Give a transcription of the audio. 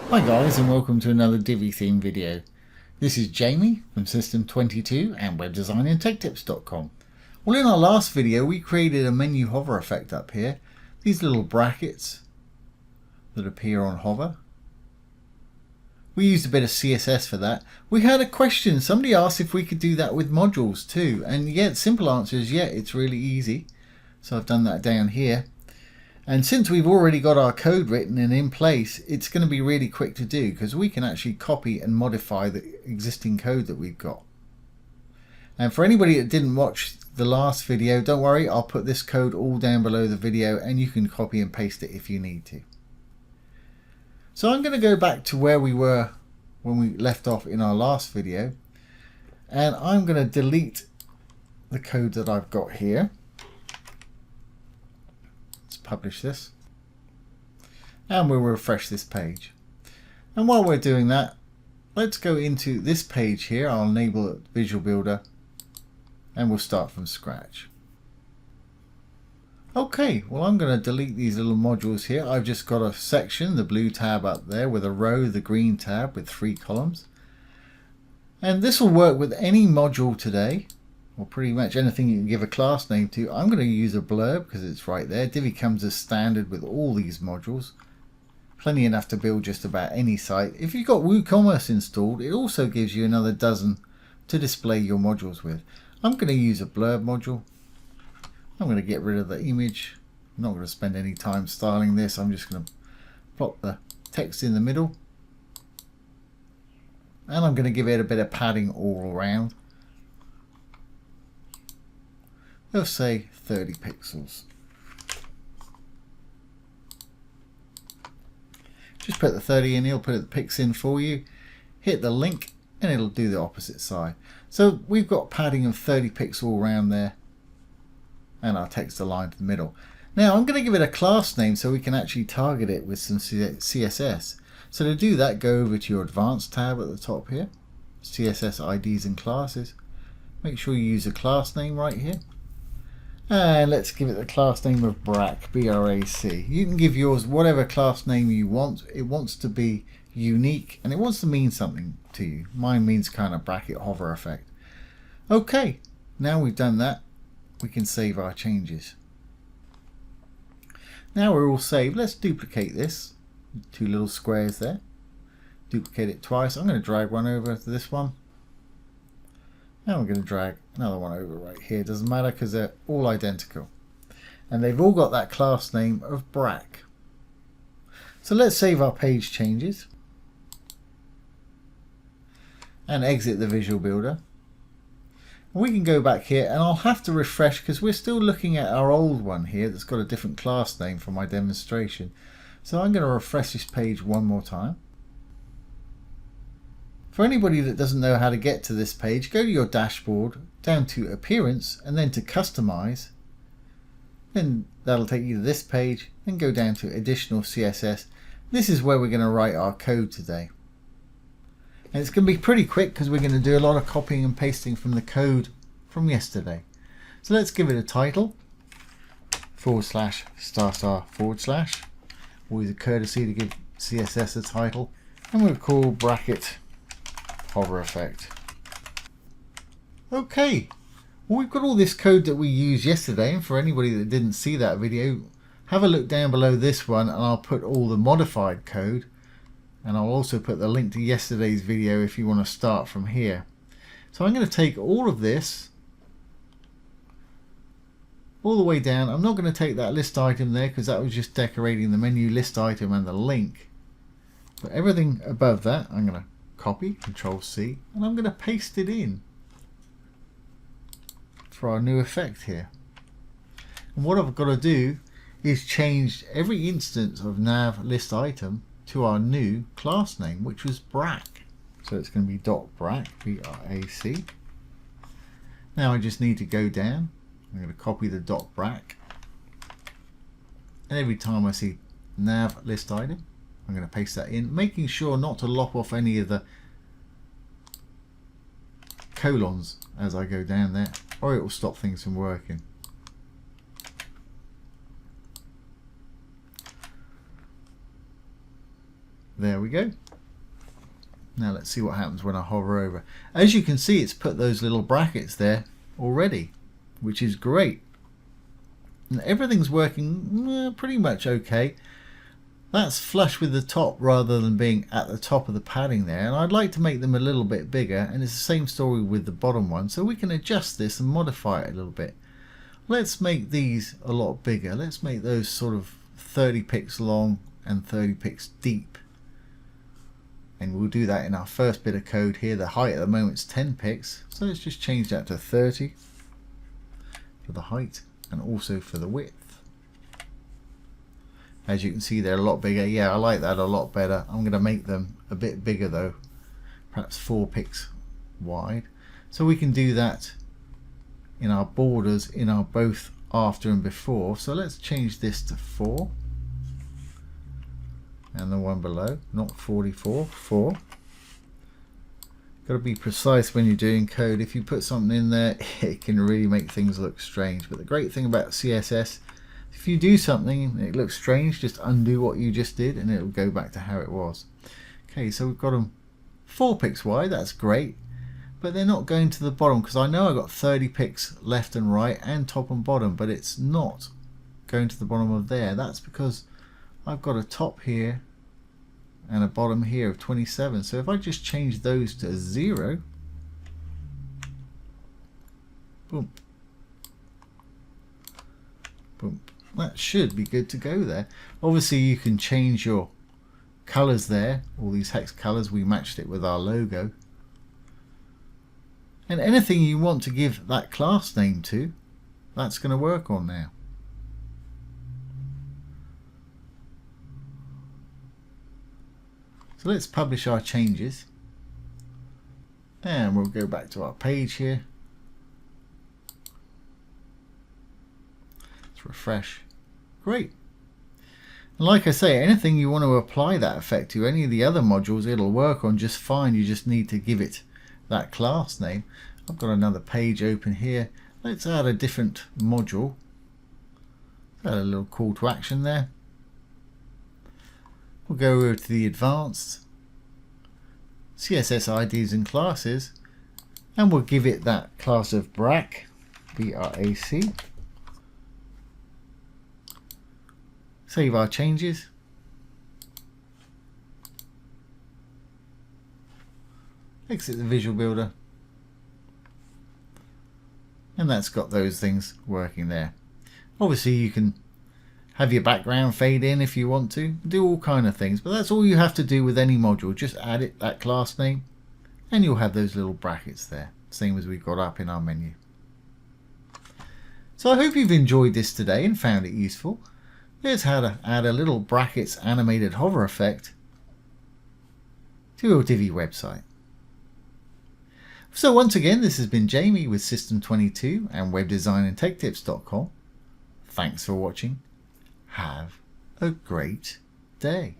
Hi guys, and welcome to another Divi theme video. This is Jamie from System22 and webdesignandtechtips.com. Well, in our last video we created a menu hover effect up here. These little brackets that appear on hover. We used a bit of CSS for that. We had a question. Somebody asked if we could do that with modules too. And yeah, the simple answer is yeah, it's really easy. So I've done that down here. And since we've already got our code written and in place, it's going to be really quick to do because we can actually copy and modify the existing code that we've got. And for anybody that didn't watch the last video, don't worry, I'll put this code all down below the video and you can copy and paste it if you need to. So I'm going to go back to where we were when we left off in our last video, and I'm going to delete the code that I've got here. Publish this and we'll refresh this page. And while we're doing that, let's go into this page here. I'll enable Visual Builder and we'll start from scratch. Okay, well, I'm going to delete these little modules here. I've just got a section, the blue tab up there, with a row, the green tab with 3 columns, and this will work with any module today, or pretty much anything you can give a class name to. I'm going to use a blurb because it's right there. Divi comes as standard with all these modules. Plenty enough to build just about any site. If you've got WooCommerce installed, it also gives you another dozen to display your modules with. I'm going to use a blurb module. I'm going to get rid of the image. I'm not going to spend any time styling this. I'm just going to plot the text in the middle. And I'm going to give it a bit of padding all around. They'll say 30 pixels. Just put the 30 in, it'll put the pics in for you. Hit the link and it'll do the opposite side. So we've got padding of 30 pixels around there and our text aligned to the middle. Now I'm going to give it a class name so we can actually target it with some CSS. So to do that, go over to your Advanced tab at the top here, CSS IDs and classes. Make sure you use a class name right here. And let's give it the class name of BRAC, B-R-A-C. You can give yours whatever class name you want. It wants to be unique and it wants to mean something to you. Mine means kind of bracket hover effect. Okay, now we've done that, we can save our changes. Now we're all saved. Let's duplicate this. 2 little squares there. Duplicate it twice. I'm going to drag one over to this one. Now we're going to drag another one over right here. Doesn't matter because they're all identical. And they've all got that class name of BRAC. So let's save our page changes. And exit the Visual Builder. We can go back here and I'll have to refresh because we're still looking at our old one here that's got a different class name for my demonstration. So I'm going to refresh this page one more time. For anybody that doesn't know how to get to this page, go to your dashboard, down to Appearance, and then to Customize. Then that'll take you to this page, then go down to Additional CSS. This is where we're going to write our code today. And it's going to be pretty quick because we're going to do a lot of copying and pasting from the code from yesterday. So let's give it a title, / ****. Always a courtesy to give CSS a title. And we'll call bracket hover effect. Okay, well, we've got all this code that we used yesterday, and for anybody that didn't see that video, have a look down below this one and I'll put all the modified code, and I'll also put the link to yesterday's video if you want to start from here. So I'm going to take all of this all the way down. I'm not going to take that list item there because that was just decorating the menu list item and the link, but everything above that I'm going to copy, Control C, and I'm going to paste it in for our new effect here. And what I've got to do is change every instance of nav list item to our new class name, which was BRAC. So it's going to be .brac, B-R-A-C. Now I just need to go down. I'm going to copy the .brac, and every time I see nav list item, I'm going to paste that in, making sure not to lop off any of the colons as I go down there, or it will stop things from working. There we go. Now let's see what happens when I hover over. As you can see, it's put those little brackets there already, which is great. And everything's working pretty much okay. That's flush with the top rather than being at the top of the padding there, and I'd like to make them a little bit bigger, and it's the same story with the bottom one, so we can adjust this and modify it a little bit. Let's make these a lot bigger. Let's make those sort of 30 pixels long and 30 pixels deep. And we'll do that in our first bit of code here. The height at the moment is 10 pixels, so let's just change that to 30 for the height and also for the width. As you can see, they're a lot bigger. Yeah, I like that a lot better. I'm going to make them a bit bigger though, perhaps 4 pixels wide. So we can do that in our borders in our both after and before. So let's change this to 4. And the one below, not 44, 4. Got to be precise when you're doing code. If you put something in there, it can really make things look strange. But the great thing about CSS, if you do something and it looks strange, just undo what you just did and it'll go back to how it was. Okay, so we've got them 4 pixels wide, that's great. But they're not going to the bottom because I know I've got 30 pixels left and right and top and bottom, but it's not going to the bottom of there. That's because I've got a top here and a bottom here of 27. So if I just change those to 0, boom, boom, that should be good to go there. Obviously you can change your colors there, all these hex colors. We matched it with our logo. And anything you want to give that class name to, that's going to work on now. So let's publish our changes, and we'll go back to our page here. Let's refresh. Great. And like I say, anything you want to apply that effect to, any of the other modules, it'll work on just fine. You just need to give it that class name. I've got another page open here. Let's add a different module. Add a little call to action there. We'll go over to the advanced CSS IDs and classes, and we'll give it that class of BRAC, B-R-A-C. Save our changes. Exit the Visual Builder. And that's got those things working there. Obviously you can have your background fade in if you want to, do all kind of things, but that's all you have to do with any module. Just add it, that class name, and you'll have those little brackets there, same as we've got up in our menu. So I hope you've enjoyed this today and found it useful. Here's how to add a little brackets animated hover effect to your Divi website. So once again, this has been Jamie with System22 and webdesignandtechtips.com. Thanks for watching. Have a great day.